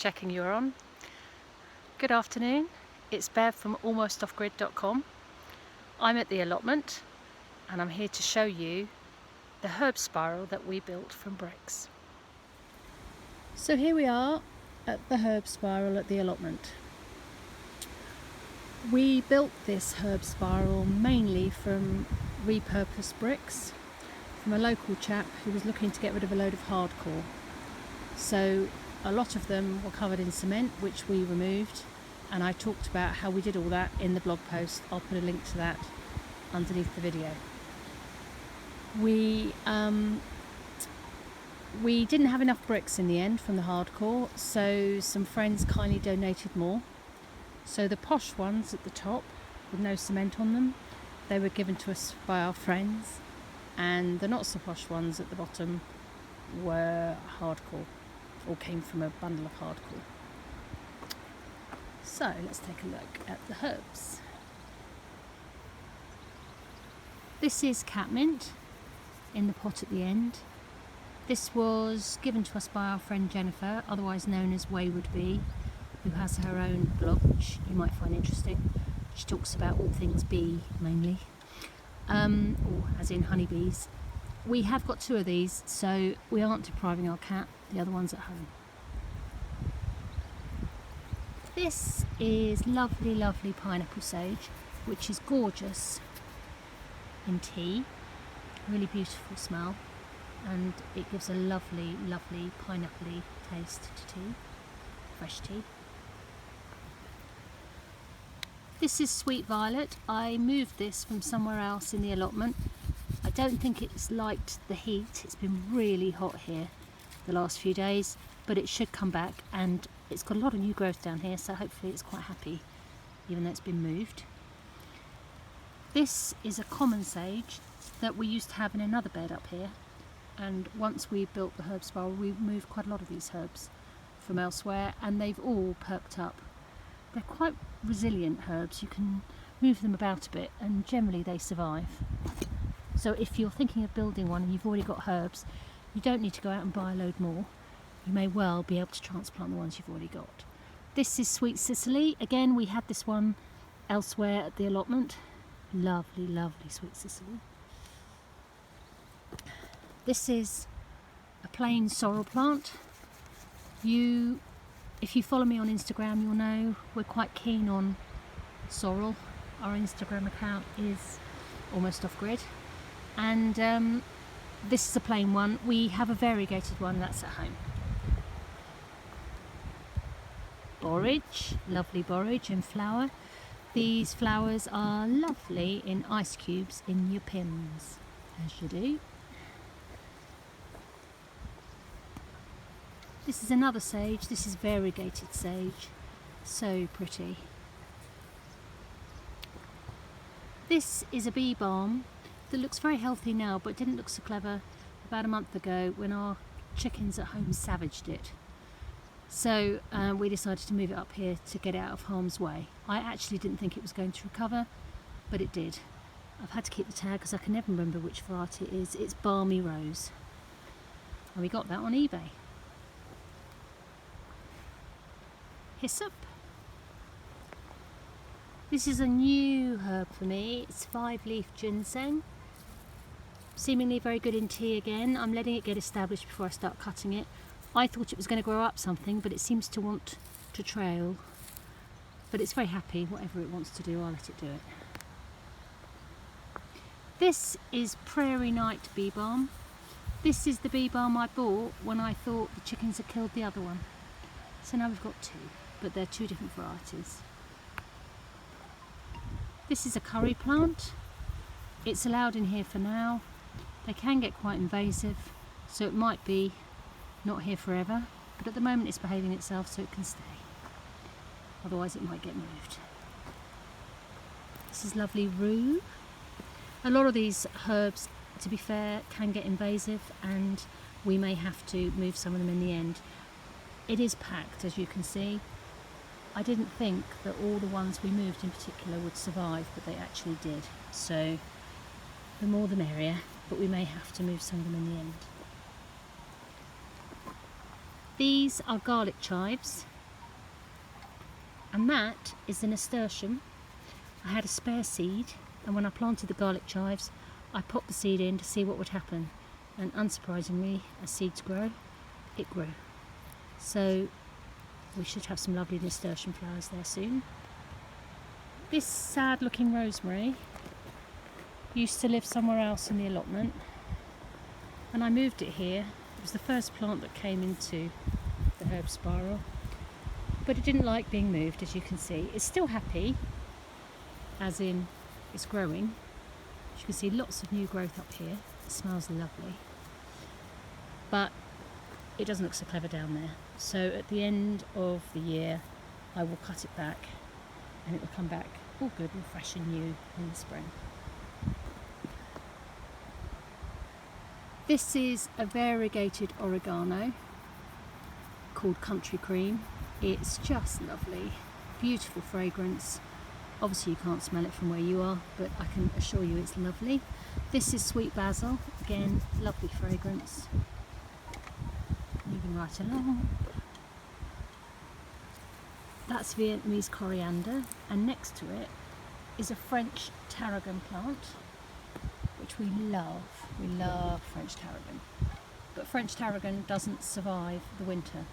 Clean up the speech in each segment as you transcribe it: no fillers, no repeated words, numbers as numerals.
checking you're on. Good afternoon, it's Bev from almostoffgrid.com. I'm at the allotment and I'm here to show you the herb spiral that we built from bricks. So here we are at the herb spiral at the allotment. We built this herb spiral mainly from repurposed bricks from a local chap who was looking to get rid of a load of hardcore. So a lot of them were covered in cement, which we removed, and I talked about how we did all that in the blog post. I'll put a link to that underneath the video. We didn't have enough bricks in the end from the hardcore, so some friends kindly donated more. So the posh ones at the top with no cement on them, they were given to us by our friends, and the not so posh ones at the bottom were hardcore, or came from a bundle of hardcore. So let's take a look at the herbs. This is catmint in the pot at the end. This was given to us by our friend Jennifer, otherwise known as Wayward Bee, who has her own blog, which you might find interesting. She talks about all things bee mainly, or as in honeybees. We have got 2 of these, so we aren't depriving our cat. The other one's at home. This is lovely, lovely pineapple sage, which is gorgeous in tea. Really beautiful smell, and it gives a lovely, lovely pineapple-y taste to tea, fresh tea. This is sweet violet. I moved this from somewhere else in the allotment. I don't think it's liked the heat. It's been really hot here the last few days, but it should come back, and it's got a lot of new growth down here, so hopefully it's quite happy even though it's been moved. This is a common sage that we used to have in another bed up here, and once we built the herb spiral we moved quite a lot of these herbs from elsewhere, and they've all perked up. They're quite resilient herbs. You can move them about a bit and generally they survive. So if you're thinking of building one and you've already got herbs, you don't need to go out and buy a load more. You may well be able to transplant the ones you've already got. This is sweet Sicily. Again, we had this one elsewhere at the allotment. Lovely, lovely sweet Sicily. This is a plain sorrel plant. If you follow me on Instagram, you'll know we're quite keen on sorrel. Our Instagram account is Almost Off Grid, and this is a plain one. We have a variegated one that's at home. Borage, lovely borage in flower. These flowers are lovely in ice cubes in your pims, as you do. This is another sage. This is variegated sage. So pretty. This is a bee balm that looks very healthy now, but didn't look so clever about a month ago when our chickens at home savaged it. So we decided to move it up here to get it out of harm's way. I actually didn't think it was going to recover, but it did. I've had to keep the tag because I can never remember which variety it is. It's Balmy Rose, and we got that on eBay. Hyssop. This is a new herb for me. It's 5-leaf ginseng. Seemingly very good in tea again. I'm letting it get established before I start cutting it. I thought it was going to grow up something, but it seems to want to trail. But it's very happy. Whatever it wants to do, I'll let it do it. This is Prairie Night bee balm. This is the bee balm I bought when I thought the chickens had killed the other one. So now we've got 2, but they're 2 different varieties. This is a curry plant. It's allowed in here for now. They can get quite invasive, so it might be not here forever, but at the moment it's behaving itself, so it can stay. Otherwise it might get moved. This is lovely rue. A lot of these herbs, to be fair, can get invasive, and we may have to move some of them in the end. It is packed, as you can see. I didn't think that all the ones we moved in particular would survive, but they actually did. So the more the merrier, but we may have to move some of them in the end. These are garlic chives. And that is a nasturtium. I had a spare seed, and when I planted the garlic chives, I popped the seed in to see what would happen. And unsurprisingly, as seeds grow, it grew. So we should have some lovely nasturtium flowers there soon. This sad looking rosemary used to live somewhere else in the allotment, and I moved it here. It was the first plant that came into the herb spiral, but it didn't like being moved, as you can see. It's still happy, as in it's growing. As you can see, lots of new growth up here. It smells lovely, but it doesn't look so clever down there. So at the end of the year I will cut it back, and it will come back all good and fresh and new in the spring. This is a variegated oregano called Country Cream. It's just lovely, beautiful fragrance. Obviously you can't smell it from where you are, but I can assure you it's lovely. This is sweet basil, again lovely fragrance. Moving right along. That's Vietnamese coriander, and next to it is a French tarragon plant, which we love. We love French tarragon. But French tarragon doesn't survive the winter,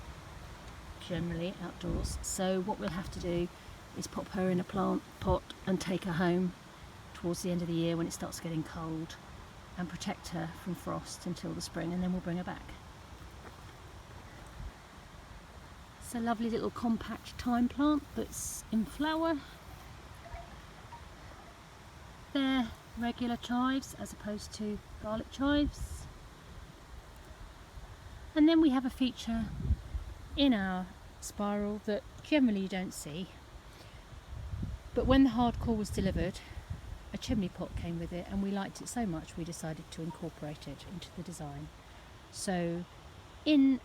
generally outdoors. So what we'll have to do is pop her in a plant pot and take her home towards the end of the year when it starts getting cold, and protect her from frost until the spring, and then we'll bring her back. It's a lovely little compact thyme plant that's in flower. They're regular chives as opposed to garlic chives. And then we have a feature in our spiral that generally you don't see, but when the hardcore was delivered, a chimney pot came with it, and we liked it so much we decided to incorporate it into the design. So in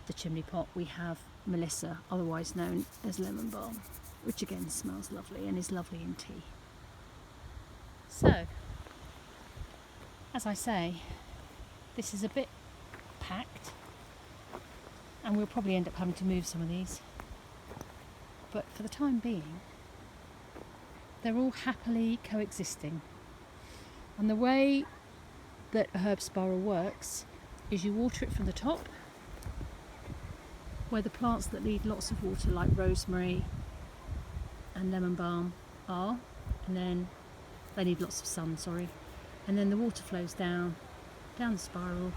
the chimney pot we have Melissa, otherwise known as lemon balm, which again smells lovely and is lovely in tea. So, as I say, this is a bit packed, and we'll probably end up having to move some of these, but for the time being they're all happily coexisting. And the way that a herb spiral works is you water it from the top, where the plants that need lots of water like rosemary and lemon balm are, and then they need lots of sun, and then the water flows down the spiral,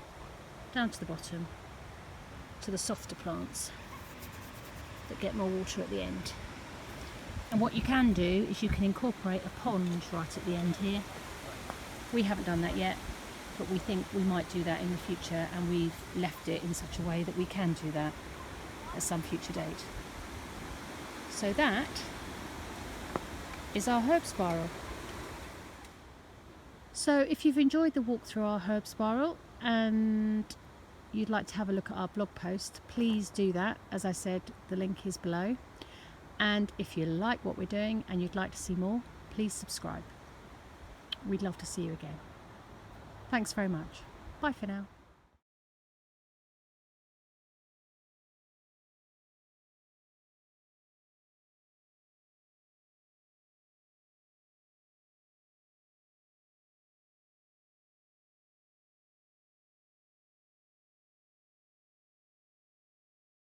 down to the bottom, to the softer plants that get more water at the end. And what you can do is you can incorporate a pond right at the end here. We haven't done that yet, but we think we might do that in the future, and we've left it in such a way that we can do that at some future date. So that is our herb spiral. So if you've enjoyed the walk through our herb spiral and you'd like to have a look at our blog post, please do that. As I said, the link is below. And if you like what we're doing and you'd like to see more, please subscribe. We'd love to see you again. Thanks very much. Bye for now.